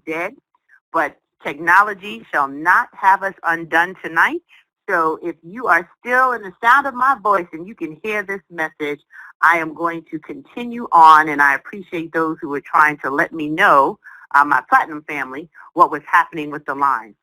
dead, but technology shall not have us undone tonight. So if you are still in the sound of my voice and you can hear this message, I am going to continue on, and I appreciate those who were trying to let me know, my platinum family, what was happening with the line.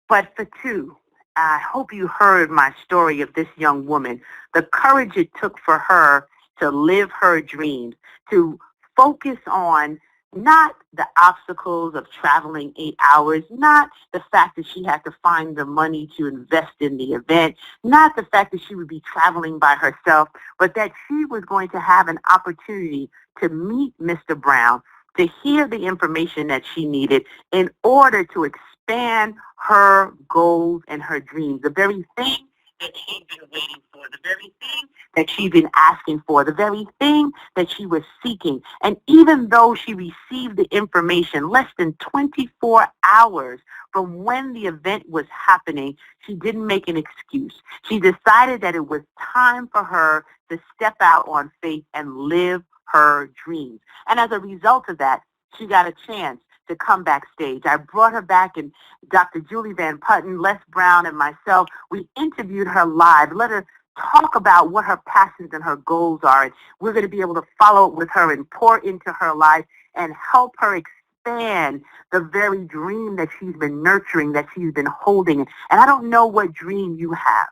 But for two, I hope you heard my story of this young woman, the courage it took for her to live her dreams, to focus on not the obstacles of traveling 8 hours, not the fact that she had to find the money to invest in the event, not the fact that she would be traveling by herself, but that she was going to have an opportunity to meet Mr. Brown, to hear the information that she needed in order to expand her goals and her dreams, the very thing that she'd been waiting for, the very thing that she'd been asking for, the very thing that she was seeking. And even though she received the information less than 24 hours from when the event was happening, she didn't make an excuse. She decided that it was time for her to step out on faith and live her dreams. And as a result of that, she got a chance to come backstage. I brought her back, and Dr. Julie Van Putten, Les Brown, and myself, we interviewed her live, let her talk about what her passions and her goals are. And we're going to be able to follow up with her and pour into her life and help her expand the very dream that she's been nurturing, that she's been holding. And I don't know what dream you have.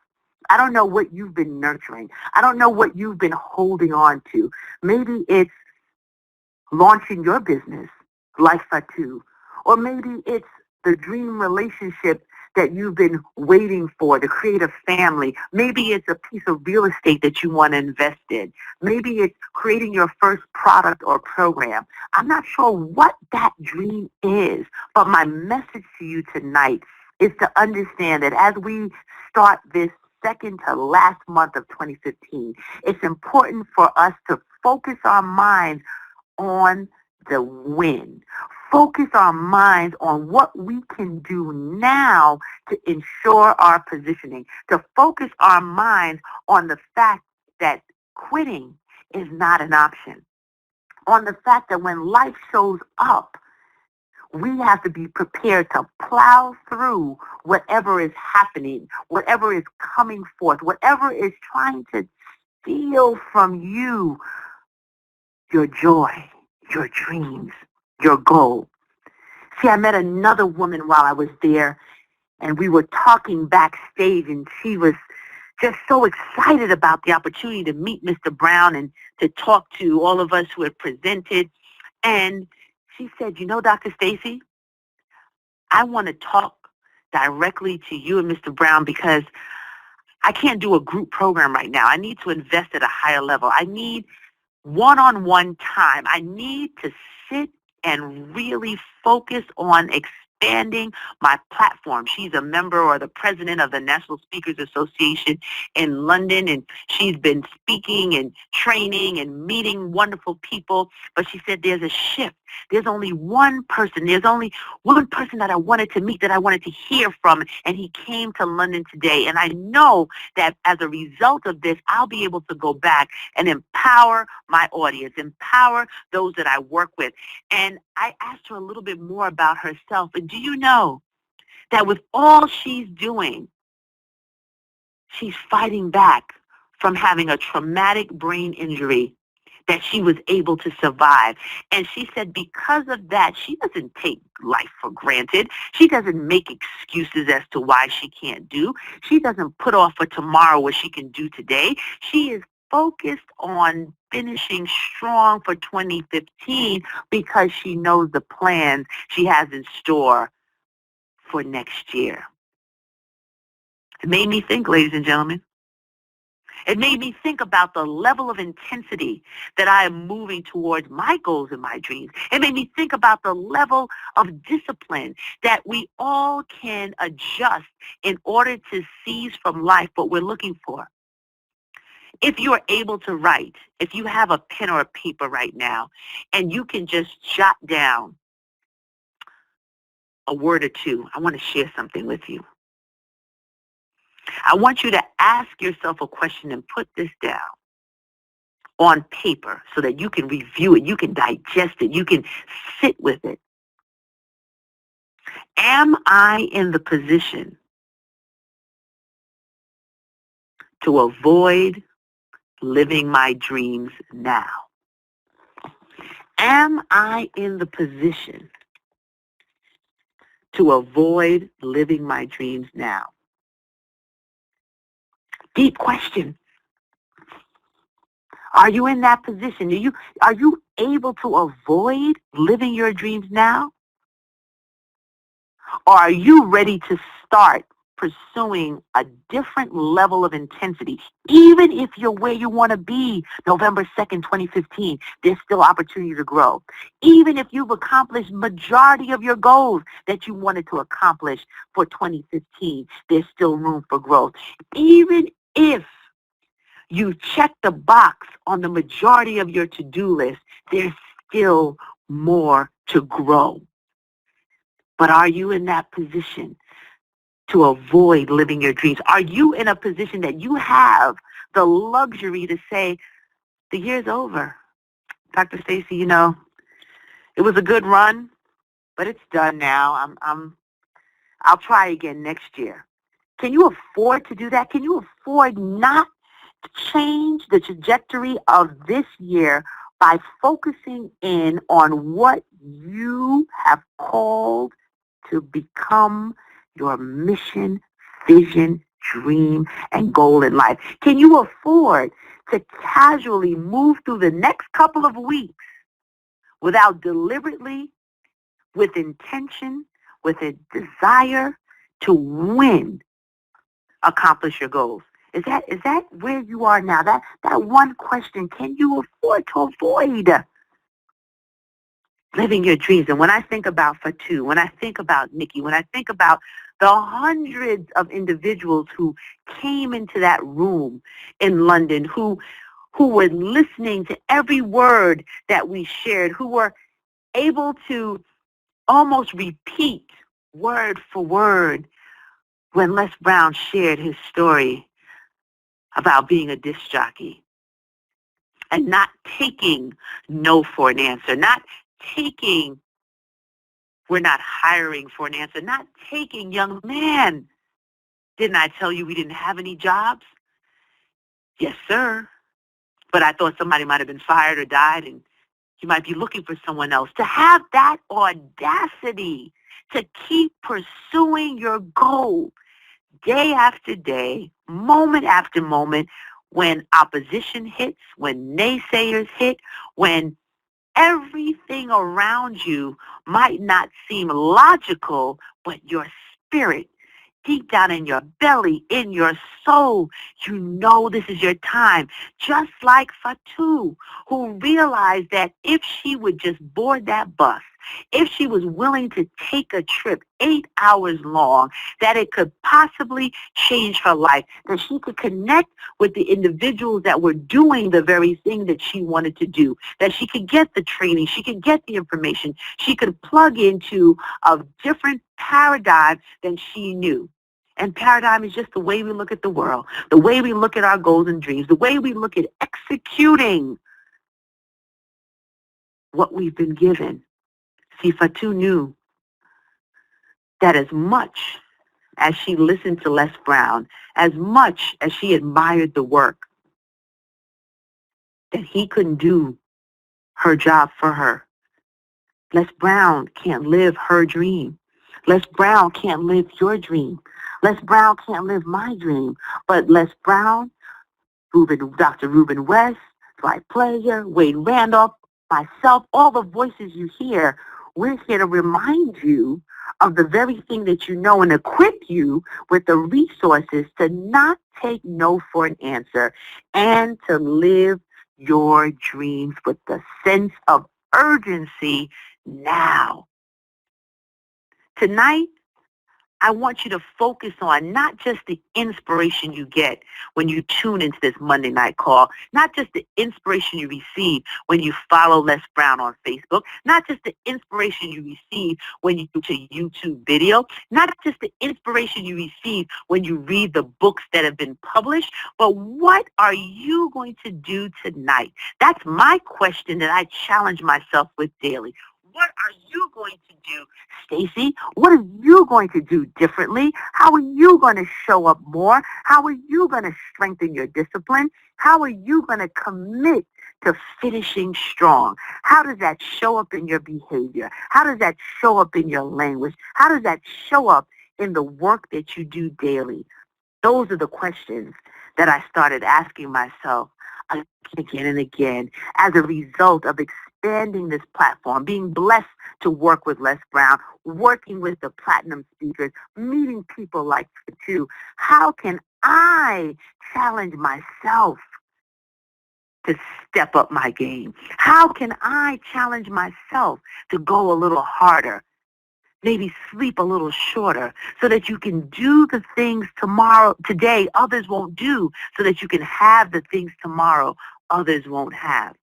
I don't know what you've been nurturing. I don't know what you've been holding on to. Maybe it's launching your business, like Fatu, or maybe it's the dream relationship that you've been waiting for, to create a family. Maybe it's a piece of real estate that you want to invest in. Maybe it's creating your first product or program. I'm not sure what that dream is, but my message to you tonight is to understand that as we start this second to last month of 2015, it's important for us to focus our minds on the win. Focus our minds on what we can do now to ensure our positioning, to focus our minds on the fact that quitting is not an option, on the fact that when life shows up, we have to be prepared to plow through whatever is happening, whatever is coming forth, whatever is trying to steal from you your joy, your dreams, your goal. See, I met another woman while I was there, and we were talking backstage, and she was just so excited about the opportunity to meet Mr. Brown and to talk to all of us who had presented. And she said, you know, Dr. Stacie, I want to talk directly to you and Mr. Brown because I can't do a group program right now. I need to invest at a higher level. I need one-on-one time. I need to sit and really focus on expanding my platform. She's a member or the president of the National Speakers Association in London, and she's been speaking and training and meeting wonderful people. But she said there's a shift. There's only one person. There's only one person that I wanted to meet, that I wanted to hear from, and he came to London today. And I know that as a result of this, I'll be able to go back and empower my audience, empower those that I work with. And I asked her a little bit more about herself. And do you know that with all she's doing, she's fighting back from having a traumatic brain injury that she was able to survive. And she said because of that, she doesn't take life for granted. She doesn't make excuses as to why she can't do. She doesn't put off for tomorrow what she can do today. She is focused on finishing strong for 2015 because she knows the plans she has in store for next year. It made me think, ladies and gentlemen. It made me think about the level of intensity that I am moving towards my goals and my dreams. It made me think about the level of discipline that we all can adjust in order to seize from life what we're looking for. If you are able to write, if you have a pen or a paper right now, and you can just jot down a word or two, I want to share something with you. I want you to ask yourself a question and put this down on paper so that you can review it, you can digest it, you can sit with it. Am I in the position to avoid living my dreams now? Am I in the position to avoid living my dreams now? Deep question. Are you in that position? Are you able to avoid living your dreams now? Or are you ready to start pursuing a different level of intensity? Even if you're where you want to be November 2nd, 2015, there's still opportunity to grow. Even if you've accomplished majority of your goals that you wanted to accomplish for 2015, there's still room for growth. Even if you check the box on the majority of your to-do list, there's still more to grow. But are you in that position to avoid living your dreams? Are you in a position that you have the luxury to say, the year's over? Dr. Stacie, it was a good run, but it's done now. I'll try again next year. Can you afford to do that? Can you afford not to change the trajectory of this year by focusing in on what you have called to become your mission, vision, dream, and goal in life? Can you afford to casually move through the next couple of weeks without deliberately, with intention, with a desire to win, accomplish your goals? Is that where you are now? That one question, can you afford to avoid living your dreams? And when I think about Fatu, when I think about Nikki, when I think about the hundreds of individuals who came into that room in London, who were listening to every word that we shared, who were able to almost repeat word for word when Les Brown shared his story about being a disc jockey and not taking no for an answer, not taking we're not hiring for an answer, not taking young man. Didn't I tell you we didn't have any jobs? Yes, sir. But I thought somebody might have been fired or died and you might be looking for someone else. To have that audacity to keep pursuing your goal day after day, moment after moment, when opposition hits, when naysayers hit, when everything around you might not seem logical, but your spirit, deep down in your belly, in your soul, you know this is your time. Just like Fatu, who realized that if she would just board that bus, if she was willing to take a trip 8 hours long, that it could possibly change her life, that she could connect with the individuals that were doing the very thing that she wanted to do, that she could get the training, she could get the information, she could plug into a different paradigm than she knew. And paradigm is just the way we look at the world, the way we look at our goals and dreams, the way we look at executing what we've been given. See, Fatu knew that as much as she listened to Les Brown, as much as she admired the work, that he couldn't do her job for her. Les Brown can't live her dream. Les Brown can't live your dream. Les Brown can't live my dream. But Les Brown, Dr. Reuben West, Dwight Player, Wade Randolph, myself, all the voices you hear, we're here to remind you of the very thing that you know and equip you with the resources to not take no for an answer and to live your dreams with the sense of urgency now. Tonight, I want you to focus on not just the inspiration you get when you tune into this Monday night call, not just the inspiration you receive when you follow Les Brown on Facebook, not just the inspiration you receive when you do a YouTube video, not just the inspiration you receive when you read the books that have been published, but what are you going to do tonight? That's my question that I challenge myself with daily. What are you going to do? Stacie, what are you going to do differently? How are you going to show up more? How are you going to strengthen your discipline? How are you going to commit to finishing strong? How does that show up in your behavior? How does that show up in your language? How does that show up in the work that you do daily? Those are the questions that I started asking myself again and again as a result of expanding this platform, being blessed to work with Les Brown, working with the platinum speakers, meeting people like you. How can I challenge myself to step up my game? How can I challenge myself to go a little harder? Maybe sleep a little shorter so that you can do the things today others won't do, so that you can have the things tomorrow others won't have.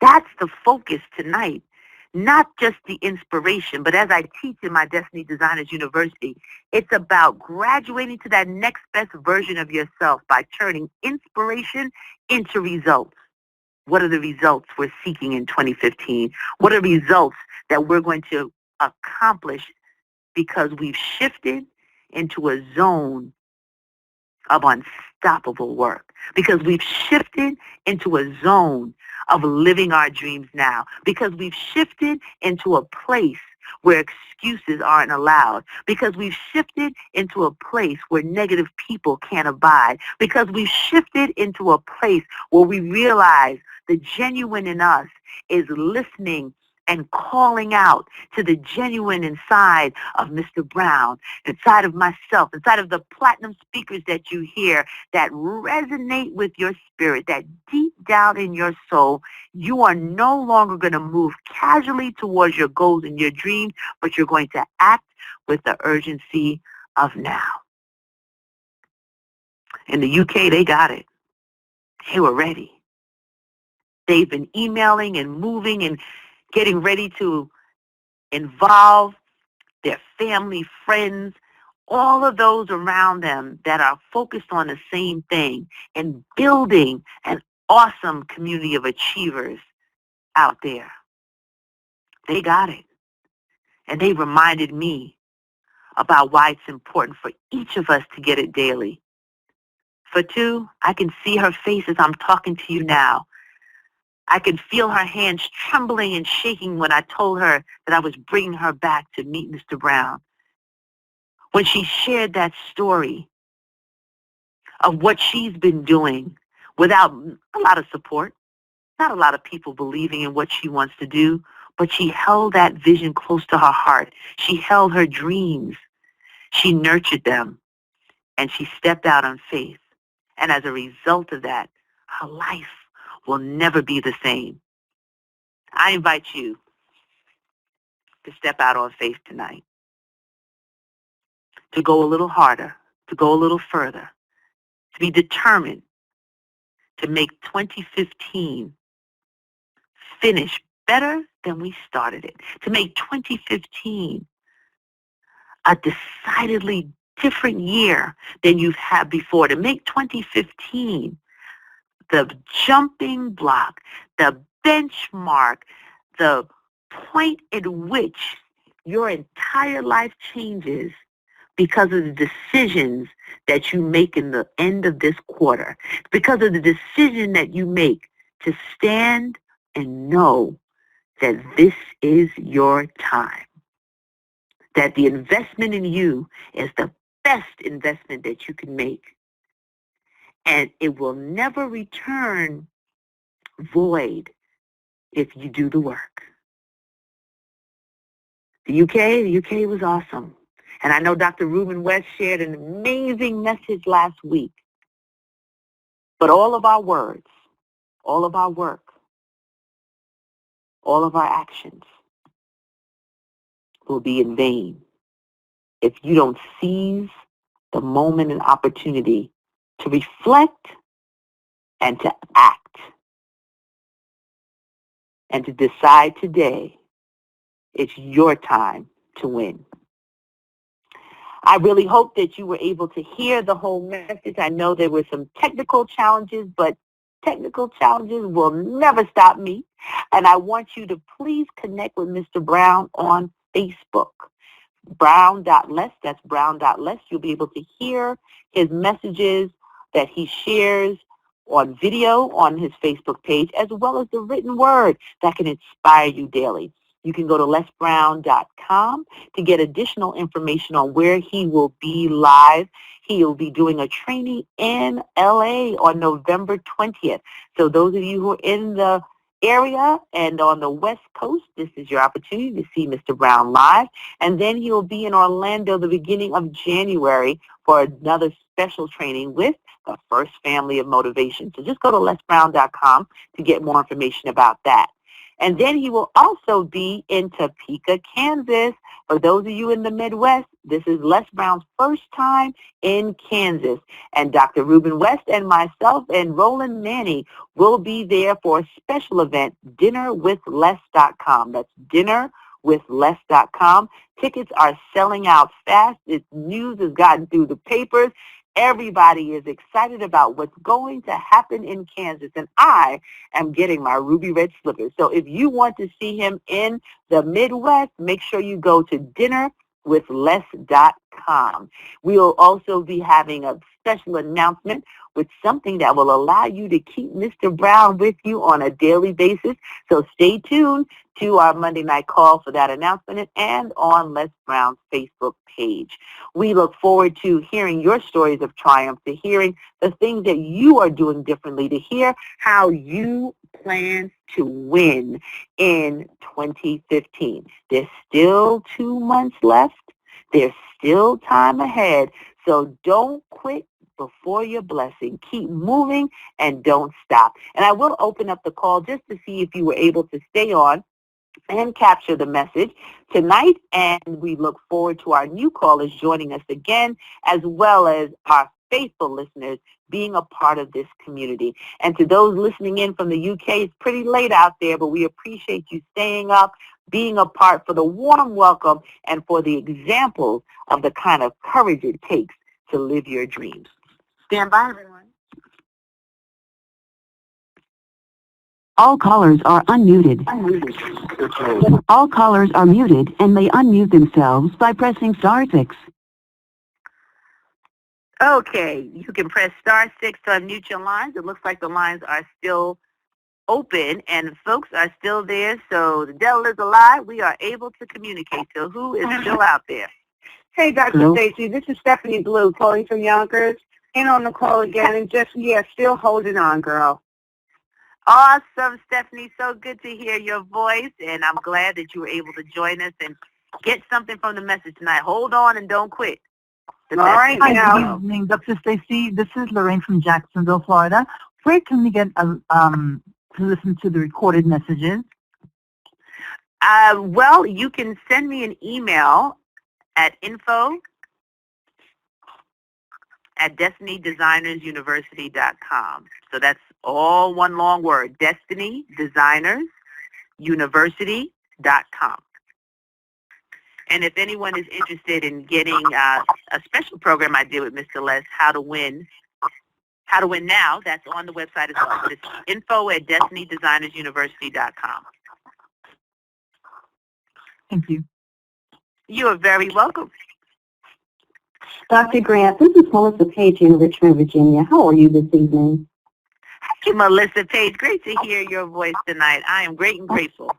That's the focus tonight, not just the inspiration, but as I teach in my Destiny Designers University, it's about graduating to that next best version of yourself by turning inspiration into results. What are the results we're seeking in 2015? What are the results that we're going to accomplish because we've shifted into a zone of unstoppable work, because we've shifted into a zone of living our dreams now, because we've shifted into a place where excuses aren't allowed, because we've shifted into a place where negative people can't abide, because we've shifted into a place where we realize the genuine in us is listening and calling out to the genuine inside of Mr. Brown, inside of myself, inside of the platinum speakers that you hear that resonate with your spirit, that deep down in your soul, you are no longer going to move casually towards your goals and your dreams, but you're going to act with the urgency of now. In the UK, they got it. They were ready. They've been emailing and moving and getting ready to involve their family, friends, all of those around them that are focused on the same thing and building an awesome community of achievers out there. They got it. And they reminded me about why it's important for each of us to get it daily. For two, I can see her face as I'm talking to you now. I can feel her hands trembling and shaking when I told her that I was bringing her back to meet Mr. Brown. When she shared that story of what she's been doing without a lot of support, not a lot of people believing in what she wants to do, but she held that vision close to her heart. She held her dreams. She nurtured them, and she stepped out on faith. And as a result of that, her life will never be the same. I invite you to step out on faith tonight, to go a little harder, to go a little further, to be determined to make 2015 finish better than we started it, to make 2015 a decidedly different year than you've had before, to make 2015 the jumping block, the benchmark, the point at which your entire life changes because of the decisions that you make in the end of this quarter, because of the decision that you make to stand and know that this is your time, that the investment in you is the best investment that you can make, and it will never return void if you do the work. The UK was awesome. And I know Dr. Reuben West shared an amazing message last week. But all of our words, all of our work, all of our actions will be in vain if you don't seize the moment and opportunity to reflect and to act and to decide today it's your time to win. I really hope that you were able to hear the whole message. I know there were some technical challenges, but technical challenges will never stop me. And I want you to please connect with Mr. Brown on Facebook. Brown.less, that's brown.less. You'll be able to hear his messages that he shares on video on his Facebook page, as well as the written word that can inspire you daily. You can go to lesbrown.com to get additional information on where he will be live. He will be doing a training in LA on November 20th. So those of you who are in the area and on the West Coast, this is your opportunity to see Mr. Brown live. And then he will be in Orlando the beginning of January for another special training with the First Family of Motivation. So just go to lesbrown.com to get more information about that. And then he will also be in Topeka, Kansas. For those of you in the Midwest, this is Les Brown's first time in Kansas. And Dr. Reuben West and myself and Roland Manny will be there for a special event, dinnerwithles.com. That's dinnerwithles.com. Tickets are selling out fast. Its news has gotten through the papers. Everybody is excited about what's going to happen in Kansas, and I am getting my ruby red slippers. So if you want to see him in the Midwest, make sure you go to dinnerwithles.com. We'll also be having a special announcement with something that will allow you to keep Mr. Brown with you on a daily basis. So stay tuned to our Monday night call for that announcement and on Les Brown's Facebook page. We look forward to hearing your stories of triumph, to hearing the things that you are doing differently, to hear how you plan to win in 2015. There's still 2 months left. There's still time ahead. So don't quit before your blessing. Keep moving and don't stop. And I will open up the call just to see if you were able to stay on and capture the message tonight, and we look forward to our new callers joining us again, as well as our faithful listeners being a part of this community. And to those listening in from the UK, it's pretty late out there, but we appreciate you staying up, being a part, for the warm welcome, and for the examples of the kind of courage it takes to live your dreams. Stand by, everyone. All callers are unmuted. All callers are muted and may unmute themselves by pressing *6. Okay, you can press *6 to unmute your lines. It looks like the lines are still open and folks are still there. So the devil is a lie. We are able to communicate. So who is still out there? Hey, Dr. Stacie, this is Stephanie Blue calling from Yonkers. And on the call again, and just, still holding on, girl. Awesome, Stephanie. So good to hear your voice, and I'm glad that you were able to join us and get something from the message tonight. Hold on and don't quit. All right, Hi, now. good evening, Dr. Stacie. This is Lorraine from Jacksonville, Florida. Where can we get to listen to the recorded messages? Well, you can send me an email at info@destinydesignersuniversity.com. So that's all one long word, destinydesignersuniversity.com. And if anyone is interested in getting a special program I did with Mr. Les, How to Win Now, that's on the website as well. It's info@destinydesignersuniversity.com. Thank you. You are very welcome. Dr. Grant, this is Melissa Page in Richmond, Virginia. How are you this evening? Thank you, Melissa Page. Great to hear your voice tonight. I am great and grateful.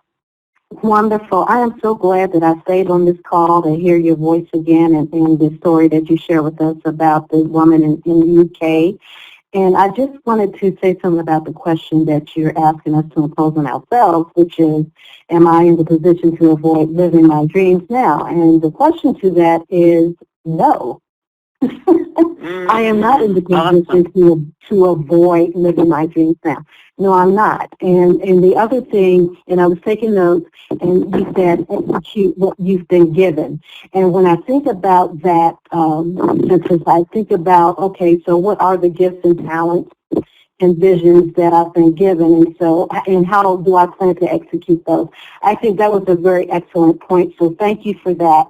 Wonderful. I am so glad that I stayed on this call to hear your voice again and the story that you share with us about the woman in the UK. And I just wanted to say something about the question that you're asking us to impose on ourselves, which is, am I in the position to avoid living my dreams now? And the question to that is no. I am not in the position to avoid living my dreams now. No, I'm not. And the other thing, and I was taking notes, and you said execute what you've been given. And when I think about that, because I think about, okay, so what are the gifts and talents and visions that I've been given, and how do I plan to execute those? I think that was a very excellent point, so thank you for that.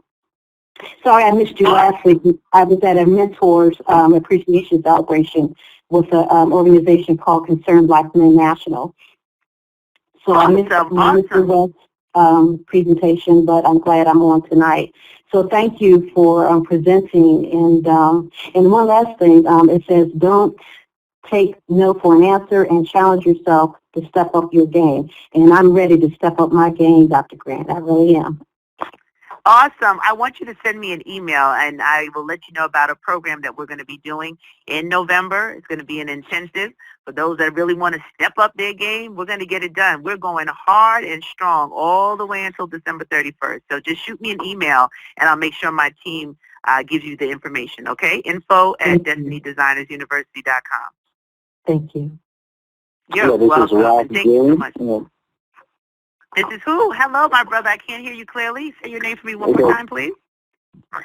Sorry I missed you last week. I was at a mentor's appreciation celebration with an organization called Concerned Black Men National. So I missed Mr. West. presentation, but I'm glad I'm on tonight. So thank you for presenting. And one last thing, it says don't take no for an answer and challenge yourself to step up your game. And I'm ready to step up my game, Dr. Grant. I really am. Awesome. I want you to send me an email, and I will let you know about a program that we're going to be doing in November. It's going to be an intensive. For those that really want to step up their game, we're going to get it done. We're going hard and strong all the way until December 31st. So just shoot me an email, and I'll make sure my team gives you the information, okay? info@destinydesignersuniversity.com. Thank you. You're welcome. Thank you so much. This is who? Hello, my brother. I can't hear you clearly. Say your name for me one more time, please.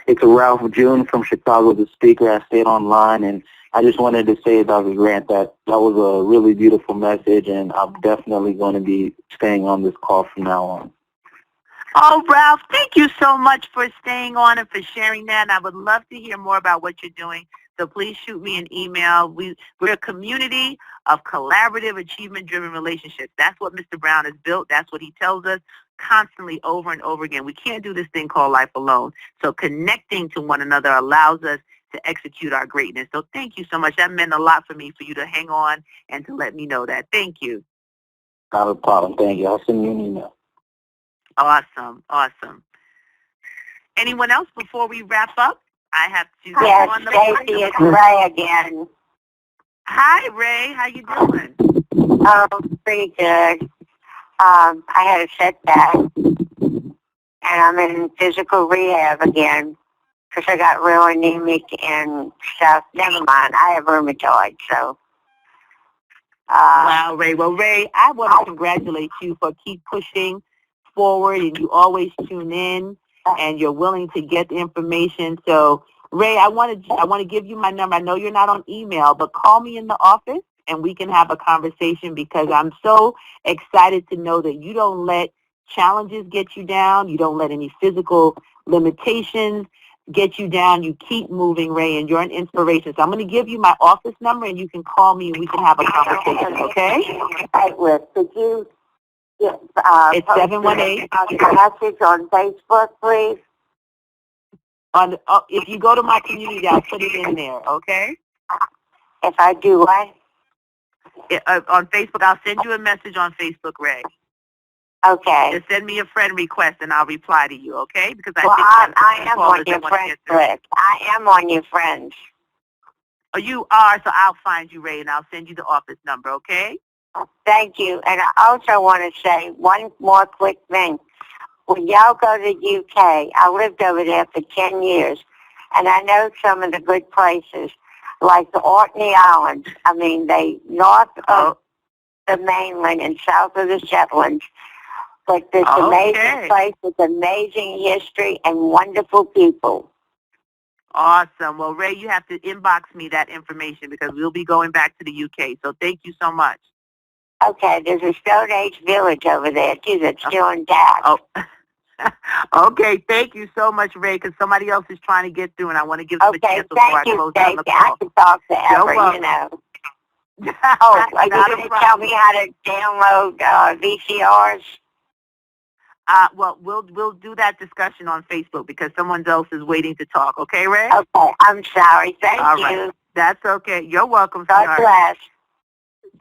It's Ralph June from Chicago, the speaker. I stayed online, and I just wanted to say, Dr. Grant, that was a really beautiful message, and I'm definitely going to be staying on this call from now on. Oh, Ralph, thank you so much for staying on and for sharing that. And I would love to hear more about what you're doing. So please shoot me an email. We're a community of collaborative, achievement-driven relationships. That's what Mr. Brown has built. That's what he tells us constantly over and over again. We can't do this thing called life alone. So connecting to one another allows us to execute our greatness. So thank you so much. That meant a lot for me for you to hang on and to let me know that. Thank you. Not a problem. Thank you. I'll send you an email. Awesome. Awesome. Anyone else before we wrap up? I have to go Yes, on the Stacie, it's Ray again. Hi, Ray. How you doing? Oh, pretty good. I had a setback, and I'm in physical rehab again because I got real anemic and stuff. Never mind, I have rheumatoid, so. Wow, Ray. Well, Ray, I want to congratulate you for keep pushing forward, and you always tune in, and you're willing to get the information. So, Ray, I want to give you my number. I know you're not on email, but call me in the office, and we can have a conversation because I'm so excited to know that you don't let challenges get you down. You don't let any physical limitations get you down. You keep moving, Ray, and you're an inspiration. So I'm going to give you my office number, and you can call me, and we can have a conversation, okay? Right, with. Could you It's 718. Message on Facebook, please? If you go to my community, I'll put it in there, okay? If I do what? On Facebook, I'll send you a message on Facebook, Ray. Okay. Just send me a friend request, and I'll reply to you, okay? Because I am on your friends list. I am on your friends. Oh, you are, so I'll find you, Ray, and I'll send you the office number, okay? Thank you. And I also want to say one more quick thing. When y'all go to the UK, I lived over there for 10 years, and I know some of the good places, like the Orkney Islands. I mean, they north of the mainland and south of the Shetlands. But this amazing place with amazing history and wonderful people. Awesome. Well, Ray, you have to inbox me that information because we'll be going back to the UK. So thank you so much. Okay, there's a Stone Age village over there, too, that's still intact. Oh. Okay, thank you so much, Ray, because somebody else is trying to get through, and I want to give them a chance before I close down the call. I can talk forever, you know. Are you going to tell me how to download VCRs? Well, we'll do that discussion on Facebook because someone else is waiting to talk. Okay, Ray? Okay, I'm sorry. Thank you. Right. That's okay. You're welcome, God sweetheart. bless.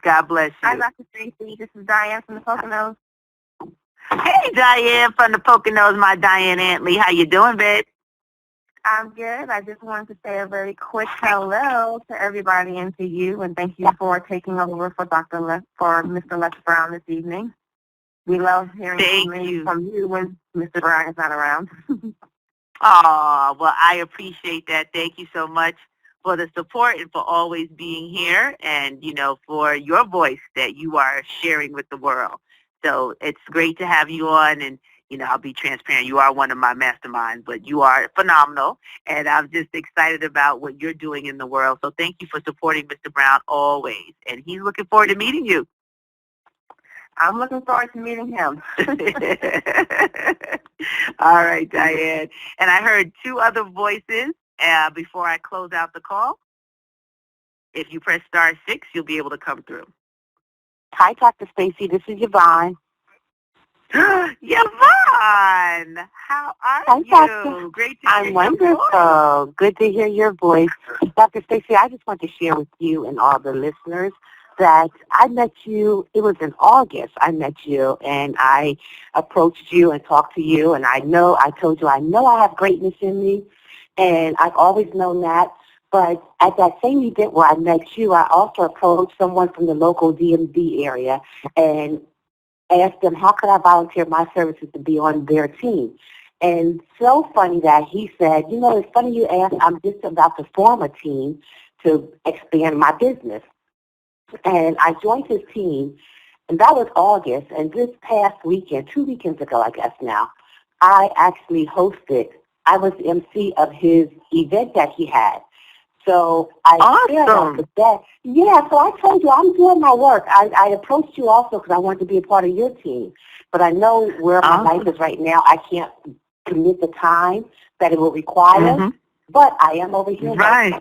God bless you. Hi, Dr. Stacie. This is Diane from the Poconos. Hey, Diane from the Poconos, my Diane Antley. How you doing, babe? I'm good. I just wanted to say a very quick hello to everybody and to you, and thank you for taking over for Mr. Les Brown this evening. We love hearing from you when Mr. Brown is not around. Oh, well, I appreciate that. Thank you so much for the support and for always being here and, you know, for your voice that you are sharing with the world. So it's great to have you on, and, you know, I'll be transparent. You are one of my masterminds, but you are phenomenal, and I'm just excited about what you're doing in the world. So thank you for supporting Mr. Brown always, and he's looking forward to meeting you. I'm looking forward to meeting him. All right, Diane. And I heard two other voices before I close out the call. If you press *6, you'll be able to come through. Hi, Dr. Stacie. This is Yvonne. Yvonne, how are Hi, you? Dr. Great to hear I'm your voice. wonderful. Good to hear your voice. Dr. Stacie, I just want to share with you and all the listeners that I met you, it was in August I met you, and I approached you and talked to you, and I told you I know I have greatness in me, and I've always known that. But at that same event where I met you, I also approached someone from the local DMV area and asked them how could I volunteer my services to be on their team. And so funny that he said, it's funny you asked, I'm just about to form a team to expand my business. And I joined his team, and that was August. And this past weekend, 2 weekends ago, I guess now, I actually I was the MC of his event that he had. So I shared off with that. Yeah, so I told you I'm doing my work. I approached you also because I wanted to be a part of your team. But I know where my life is right now. I can't commit the time that it will require. But I am over here. Right.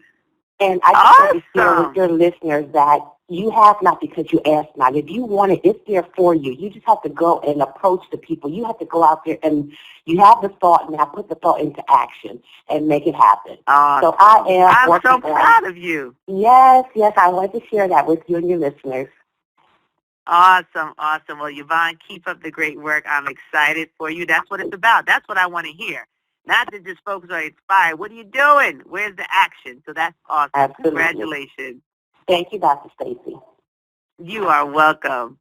And I just want to share with your listeners that you have not because you asked not. If you want it, it's there for you. You just have to go and approach the people. You have to go out there and you have the thought, and now put the thought into action and make it happen. So I'm so proud of you. Yes, I want to share that with you and your listeners. Awesome. Well, Yvonne, keep up the great work. I'm excited for you. That's what it's about. That's what I want to hear. Not that just folks are inspired. What are you doing? Where's the action? So that's awesome. Absolutely. Congratulations. Thank you, Dr. Stacie. You are welcome.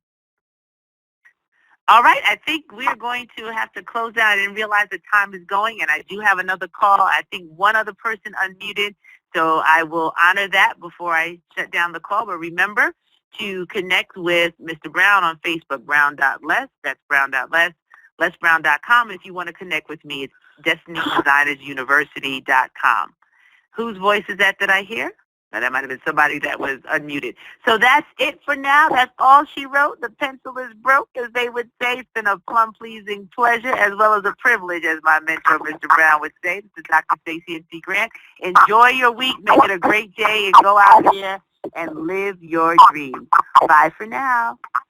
All right, I think we're going to have to close out. I didn't realize the time is going, and I do have another call. I think one other person unmuted, so I will honor that before I shut down the call. But remember to connect with Mr. Brown on Facebook, brown.les. That's brown.les, lesbrown.com. If you want to connect with me, it's destinydesignersuniversity.com. Whose voice is that I hear? Now, that might have been somebody that was unmuted. So that's it for now. That's all she wrote. The pencil is broke, as they would say. It's been a plum-pleasing pleasure as well as a privilege, as my mentor, Mr. Brown, would say. This is Dr. Stacie N.C. Grant. Enjoy your week. Make it a great day and go out there and live your dreams. Bye for now.